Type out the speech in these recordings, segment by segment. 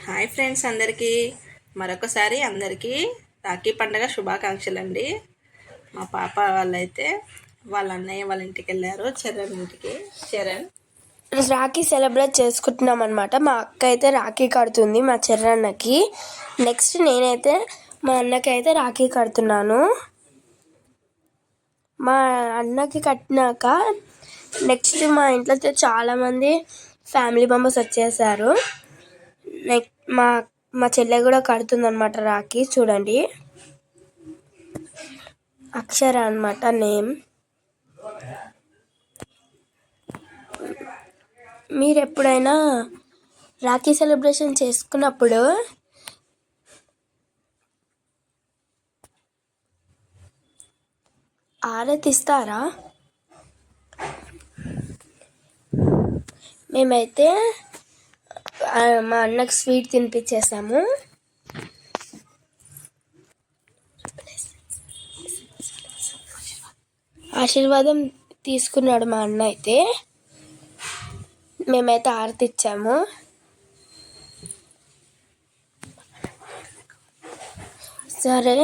Hi friends, అందరికీ మరొకసారి అందరికీ రాఖీ పండగ శుభాకాంక్షలు అండి. మా పాప వాళ్ళైతే వాళ్ళ అన్నయ్య వాళ్ళ ఇంటికి వెళ్ళారు, చరణ్ ఇంటికి. చరణ్ రాఖీ సెలబ్రేట్ చేసుకుంటున్నాం అనమాట. మా అక్క అయితే రాఖీ కడుతుంది మా చెర్రన్నకి. నెక్స్ట్ నేనైతే మా అన్నకి అయితే రాఖీ కడుతున్నాను. మా అన్నకి కట్టినాక నెక్స్ట్ మా ఇంట్లో చాలామంది ఫ్యామిలీ మెంబర్స్ వచ్చేసారు. మా మా చెల్లె కూడా కడుతుంది అనమాట రాఖీ. చూడండి, అక్షర అనమాట నేమ్. మీరు ఎప్పుడైనా రాఖీ సెలబ్రేషన్ చేసుకున్నప్పుడు ఆరతిస్తారా? మేమైతే మా అన్నకు స్వీట్ తినిపించేసాము. ఆశీర్వాదం తీసుకున్నాడు మా అన్న అయితే. మేమైతే ఆరతి ఇచ్చాము. సరే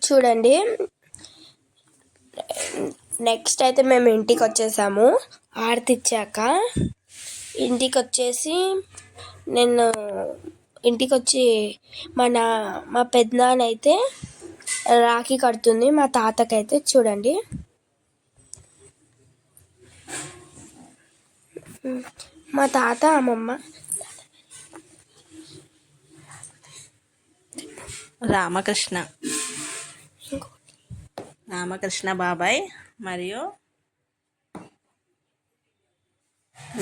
చూడండి, నెక్స్ట్ అయితే మేము ఇంటికి వచ్చేసాము. ఆరతి ఇచ్చాక ఇంటికి వచ్చేసి నేను ఇంటికి వచ్చి మా పెద్దనాన్న అయితే రాఖీ కడుతుంది మా తాతకైతే. చూడండి, మా తాత అమ్మమ్మ రామకృష్ణ బాబాయ్ మరియు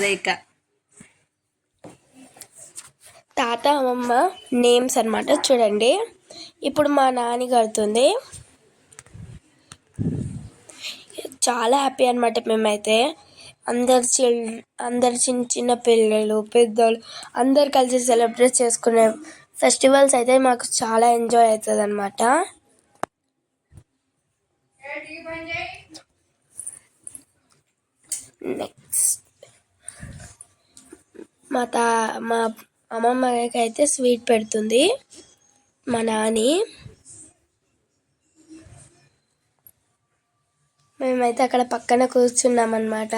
రేఖ. తాత అమ్మమ్మ నేమ్స్ అనమాట. చూడండి, ఇప్పుడు మా నాని కడుతుంది. చాలా హ్యాపీ అనమాట. మేమైతే అందరు చిన్న చిన్న పిల్లలు పెద్దలు అందరు కలిసి సెలబ్రేట్ చేసుకునే ఫెస్టివల్స్ అయితే మాకు చాలా ఎంజాయ్ అవుతుంది అనమాట. నెక్స్ట్ మా అమ్మమ్మకి అయితే స్వీట్ పెడుతుంది మా నాని. మేమైతే అక్కడ పక్కన కూర్చున్నామన్నమాట.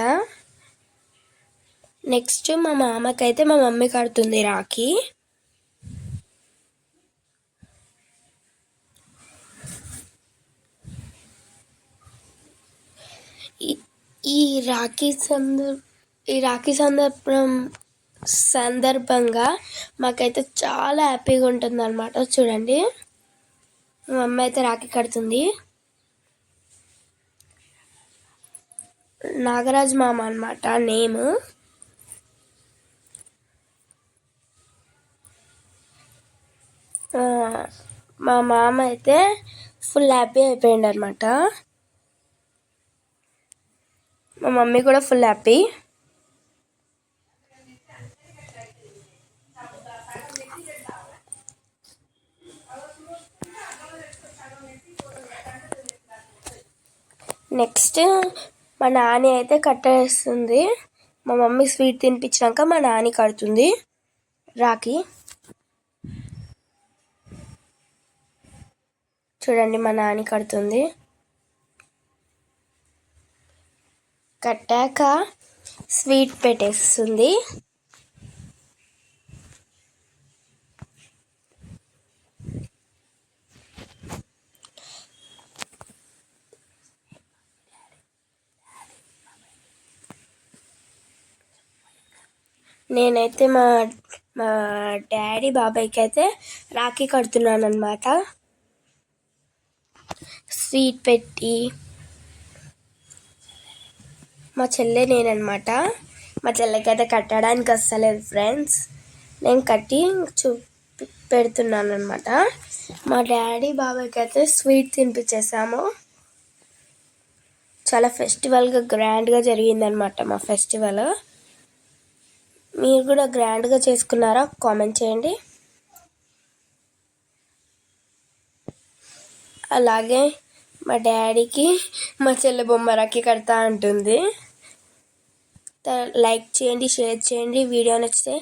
నెక్స్ట్ మా మామకైతే మా మమ్మీ కడుతుంది రాఖీ. ఈ రాఖీ సందర్భంగా మాకైతే చాలా హ్యాపీగా ఉంటుంది అనమాట. చూడండి, మా మమ్మీ అయితే రాఖీ కడుతుంది. నాగరాజ్ మామ అనమాట నేమ్. మా మామ అయితే ఫుల్ హ్యాపీ అయిపోయింది అనమాట. మా మమ్మీ కూడా ఫుల్ హ్యాపీ. నెక్స్ట్ మా నాని అయితే కట్టేస్తుంది. మా మమ్మీ స్వీట్ తినిపించినాక మా నాని కడుతుంది రాఖీ. చూడండి, మా నాని కడుతుంది. కట్టాక స్వీట్ పెట్టేస్తుంది. నేనైతే మా డాడీ బాబాయ్కి అయితే రాఖీ కడుతున్నాను అనమాట. స్వీట్ పెట్టి మా చెల్లె నేననమాట. మా చెల్లెకి అయితే కట్టడానికి వస్తలేదు ఫ్రెండ్స్. నేను కట్టి పెడుతున్నాను అనమాట. మా డాడీ బాబాయ్కి అయితే స్వీట్ తినిపించేసాము. చాలా ఫెస్టివల్గా గ్రాండ్గా జరిగిందనమాట మా ఫెస్టివల్. మీరు కూడా గ్రాండ్గా చేసుకున్నారా? కామెంట్ చేయండి. అలాగే మా డాడీకి మా చెల్లె బొమ్మ రాఖీ కడతా అంటుంది. లైక్ చేయండి, షేర్ చేయండి, వీడియో నచ్చితే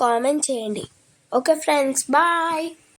కామెంట్ చేయండి. Okay friends, bye.